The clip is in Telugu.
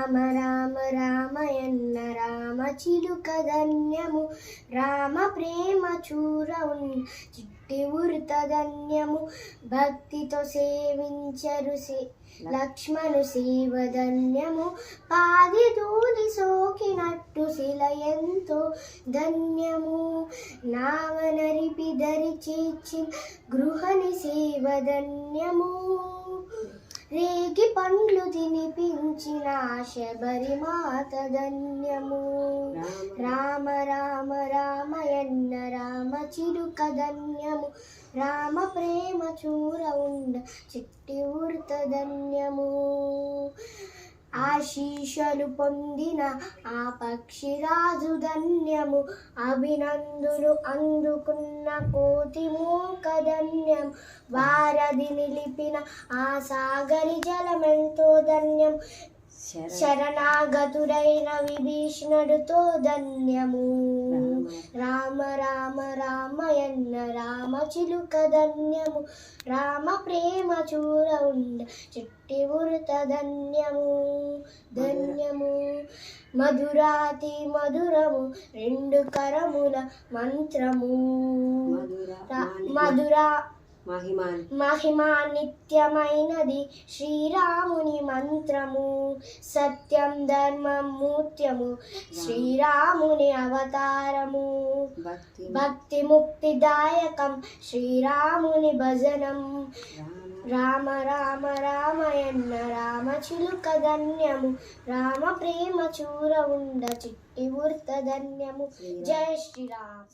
రామ రామ రామయన్న రామ చిలుక ధన్యము రామ ప్రేమ చూర చిట్టి ఉర్త ధన్యము భక్తితో సేవించరు లక్ష్మణు సేవ ధన్యము పాది ధూళి సోకినట్టు శిల ఎంతో ధన్యము నావనరిపి ధరి చేర్చిన గృహని సేవ ధన్యము రేగి పండ్లు తినిపించిన శబరి మాత ధన్యము రామ రామ రామయన్న రామ చిలుక ధన్యము రామ ప్రేమ చూర ఉండ చిట్టి ఉర్త ధన్యము ఆశీషలు పొందిన ఆ పక్షిరాజు ధన్యము అభినందులు అందుకున్న కోటి మూక ధన్యం వారధి నిలిపిన ఆ సాగరి జలమెంతో ధన్యం శరణాగతుడైన విభీషణుడితో ధన్యము రామ రామ రామయన్న రామ చిలుక ధన్యము రామ ప్రేమ చూర ఉండ చిట్టి ఉర్త ధన్యము ధన్యము మధురాతి మధురము రెండు కరముల మంత్రము మధురా మహిమా నిత్యమైనది శ్రీరాముని మంత్రము సత్యం ధర్మం మూర్త్యము శ్రీరాముని అవతారము భక్తి ముక్తిదాయకం శ్రీరాముని భజనం రామ రామ రామయన్న రామ చిలుక ధన్యము రామ ప్రేమ చూర ఉండ చిట్టి ఉర్త ధన్యము జయ శ్రీరామ్.